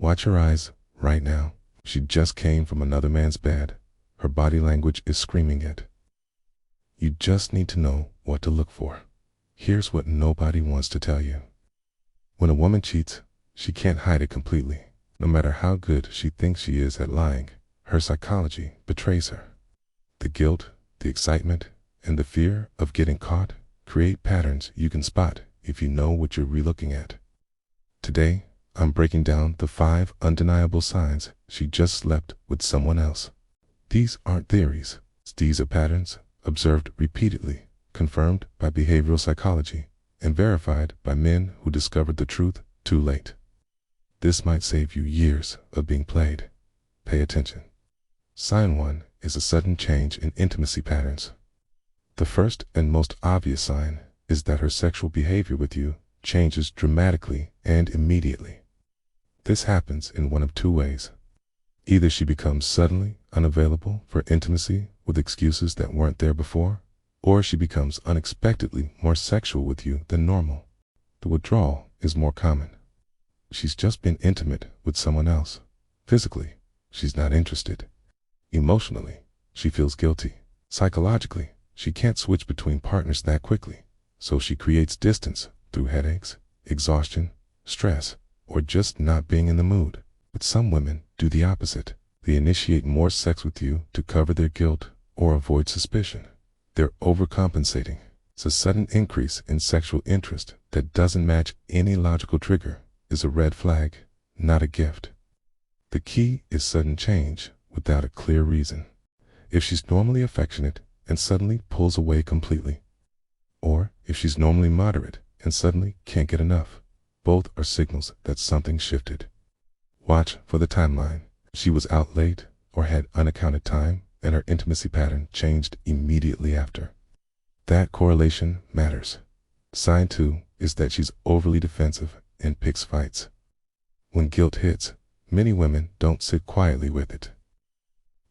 Watch her eyes right now. She just came from another man's bed. Her body language is screaming it. You just need to know what to look for. Here's what nobody wants to tell you. When a woman cheats, she can't hide it completely. No matter how good she thinks she is at lying, her psychology betrays her. The guilt, the excitement, and the fear of getting caught create patterns you can spot if you know what you're relooking at. Today, I'm breaking down the 5 undeniable signs she just slept with someone else. These aren't theories. These are patterns observed repeatedly, confirmed by behavioral psychology, and verified by men who discovered the truth too late. This might save you years of being played. Pay attention. Sign 1 is a sudden change in intimacy patterns. The first and most obvious sign is that her sexual behavior with you changes dramatically and immediately. This happens in one of 2 ways. Either she becomes suddenly unavailable for intimacy with excuses that weren't there before, or she becomes unexpectedly more sexual with you than normal. The withdrawal is more common. She's just been intimate with someone else. Physically, she's not interested. Emotionally, she feels guilty. Psychologically, she can't switch between partners that quickly, so she creates distance through headaches, exhaustion, stress, or just not being in the mood. But some women do the opposite. They initiate more sex with you to cover their guilt or avoid suspicion. They're overcompensating. It's a sudden increase in sexual interest that doesn't match any logical trigger is a red flag, not a gift. The key is sudden change without a clear reason. If she's normally affectionate and suddenly pulls away completely, or if she's normally moderate and suddenly can't get enough, both are signals that something shifted. Watch for the timeline. She was out late or had unaccounted time, and her intimacy pattern changed immediately after. That correlation matters. Sign 2 is that she's overly defensive and picks fights. When guilt hits, many women don't sit quietly with it.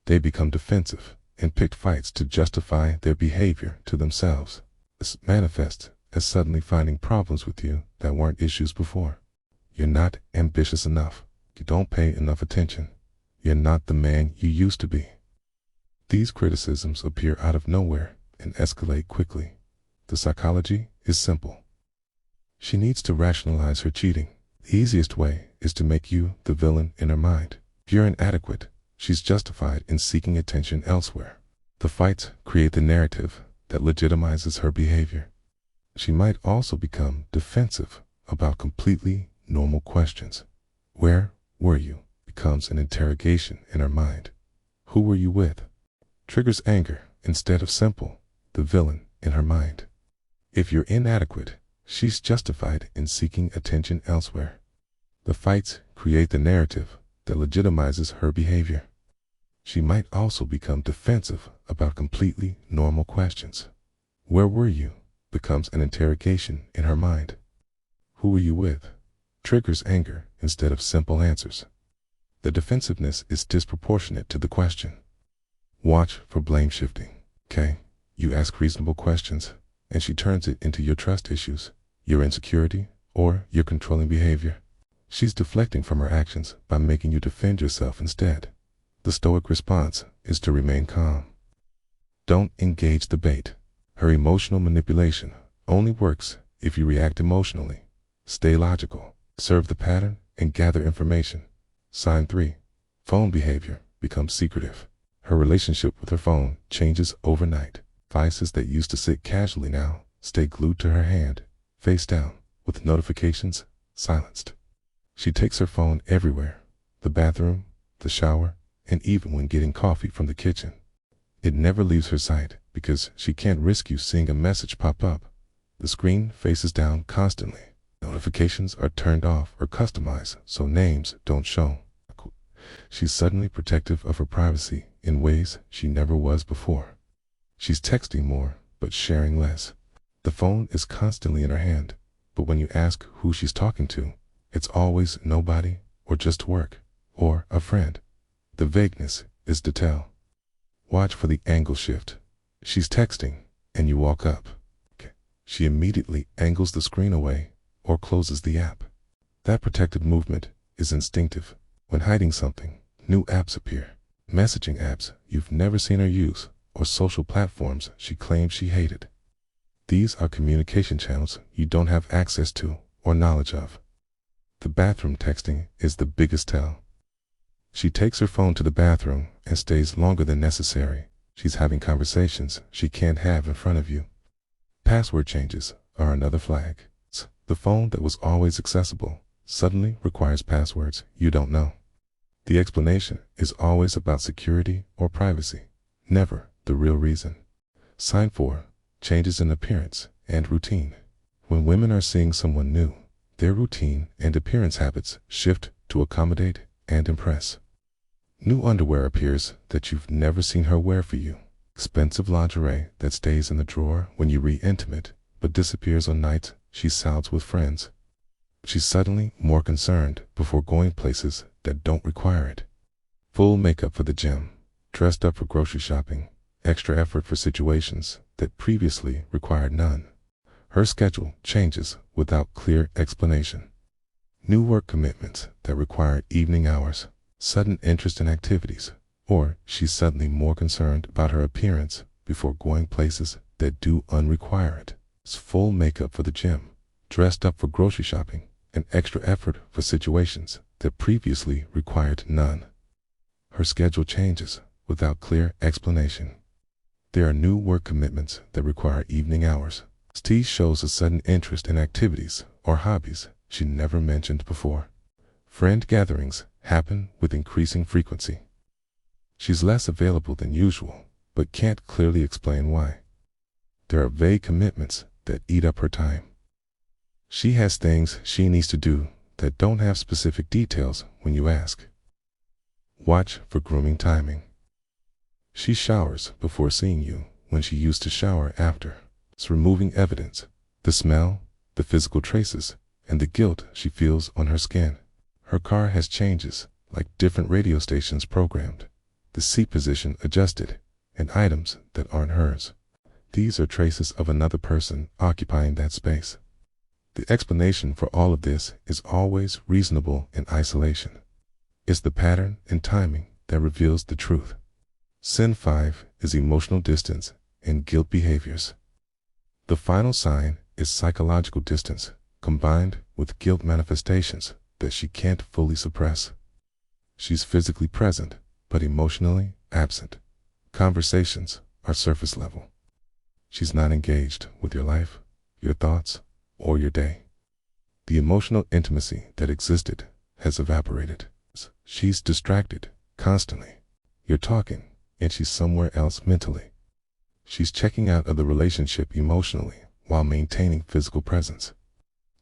They become defensive and pick fights to justify their behavior to themselves. This manifests as suddenly finding problems with you that weren't issues before. You're not ambitious enough. You don't pay enough attention. You're not the man you used to be. These criticisms appear out of nowhere and escalate quickly. The psychology is simple. She needs to rationalize her cheating. The easiest way is to make you the villain in her mind. If you're inadequate, she's justified in seeking attention elsewhere. The fights create the narrative that legitimizes her behavior. She might also become defensive about completely normal questions. Where were you? Becomes an interrogation in her mind. Who were you with? Triggers anger instead of simple, the villain in her mind. If you're inadequate, she's justified in seeking attention elsewhere. The fights create the narrative that legitimizes her behavior. She might also become defensive about completely normal questions. Where were you? Becomes an interrogation in her mind. Who were you with? Triggers anger instead of simple answers. The defensiveness is disproportionate to the question. Watch for blame shifting. Okay, you ask reasonable questions, and she turns it into your trust issues, your insecurity, or your controlling behavior. She's deflecting from her actions by making you defend yourself instead. The stoic response is to remain calm. Don't engage the bait. Her emotional manipulation only works if you react emotionally. Stay logical. Observe the pattern and gather information. Sign 3. Phone behavior becomes secretive. Her relationship with her phone changes overnight. Devices that used to sit casually now stay glued to her hand, face down, with notifications silenced. She takes her phone everywhere, the bathroom, the shower, and even when getting coffee from the kitchen. It never leaves her sight because she can't risk you seeing a message pop up. The screen faces down constantly. Notifications are turned off or customized so names don't show. She's suddenly protective of her privacy in ways she never was before. She's texting more, but sharing less. The phone is constantly in her hand, but when you ask who she's talking to, it's always nobody or just work or a friend. The vagueness is to tell. Watch for the angle shift. She's texting and you walk up. She immediately angles the screen away or closes the app. That protected movement is instinctive. When hiding something, new apps appear. Messaging apps you've never seen her use, or social platforms she claims she hated. These are communication channels you don't have access to or knowledge of. The bathroom texting is the biggest tell. She takes her phone to the bathroom and stays longer than necessary. She's having conversations she can't have in front of you. Password changes are another flag. The phone that was always accessible suddenly requires passwords you don't know. The explanation is always about security or privacy, never the real reason. Sign 4. Changes in appearance and routine. When women are seeing someone new, their routine and appearance habits shift to accommodate and impress. New underwear appears that you've never seen her wear for you. Expensive lingerie that stays in the drawer when you re-intimate but disappears on nights she's out with friends. She's suddenly more concerned before going places that don't require it. Full makeup for the gym, dressed up for grocery shopping, extra effort for situations that previously required none. Her schedule changes without clear explanation. New work commitments that require evening hours, sudden interest in activities, or she's suddenly more concerned about her appearance before going places that do unrequire it. It's full makeup for the gym, dressed up for grocery shopping, and extra effort for situations that previously required none. Her schedule changes without clear explanation. There are new work commitments that require evening hours. T shows a sudden interest in activities or hobbies she never mentioned before. Friend gatherings happen with increasing frequency. She's less available than usual, but can't clearly explain why. There are vague commitments that eat up her time. She has things she needs to do that don't have specific details when you ask. Watch for grooming timing. She showers before seeing you when she used to shower after. It's removing evidence, the smell, the physical traces, and the guilt she feels on her skin. Her car has changes, like different radio stations programmed, the seat position adjusted, and items that aren't hers. These are traces of another person occupying that space. The explanation for all of this is always reasonable in isolation. It's the pattern and timing that reveals the truth. Sin 5 is emotional distance and guilt behaviors. The final sign is psychological distance, combined with guilt manifestations that she can't fully suppress. She's physically present, but emotionally absent. Conversations are surface level. She's not engaged with your life, your thoughts, or your day. The emotional intimacy that existed has evaporated. She's distracted constantly. You're talking, and she's somewhere else mentally. She's checking out of the relationship emotionally while maintaining physical presence.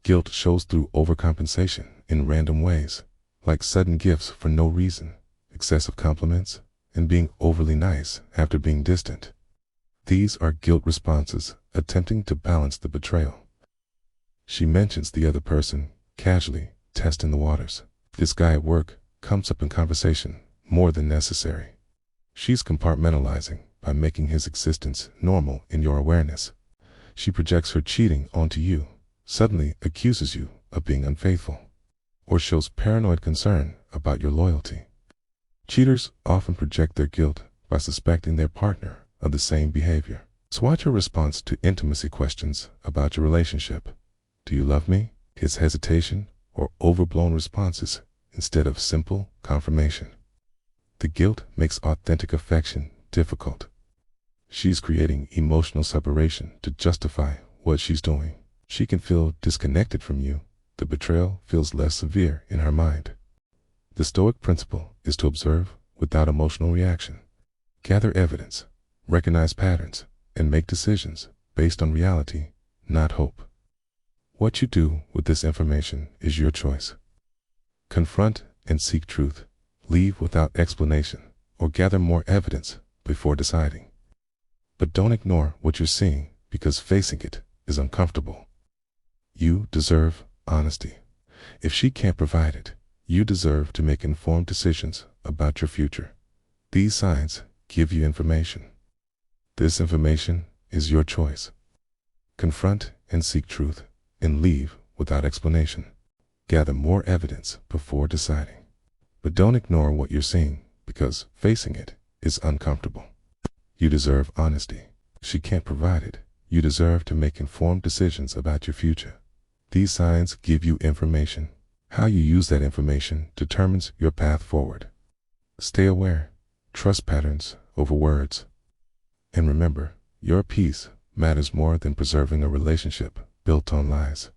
Guilt shows through overcompensation in random ways, like sudden gifts for no reason, excessive compliments, and being overly nice after being distant. These are guilt responses attempting to balance the betrayal. She mentions the other person, casually, testing the waters. This guy at work comes up in conversation more than necessary. She's compartmentalizing by making his existence normal in your awareness. She projects her cheating onto you, suddenly accuses you of being unfaithful, or shows paranoid concern about your loyalty. Cheaters often project their guilt by suspecting their partner of the same behavior. So watch her response to intimacy questions about your relationship. Do you love me? His hesitation or overblown responses instead of simple confirmation. The guilt makes authentic affection difficult. She's creating emotional separation to justify what she's doing. She can feel disconnected from you. The betrayal feels less severe in her mind. The Stoic principle is to observe without emotional reaction. Gather evidence, recognize patterns, and make decisions based on reality, not hope. What you do with this information is your choice. Confront and seek truth. Leave without explanation, or gather more evidence before deciding. But don't ignore what you're seeing, because facing it is uncomfortable. You deserve honesty. If she can't provide it, you deserve to make informed decisions about your future. These signs give you information. This information is your choice. Confront and seek truth, and leave without explanation. Gather more evidence before deciding. But don't ignore what you're seeing, because facing it is uncomfortable. You deserve honesty. She can't provide it. You deserve to make informed decisions about your future. These signs give you information. How you use that information determines your path forward. Stay aware. Trust patterns over words. And remember, your peace matters more than preserving a relationship built on lies.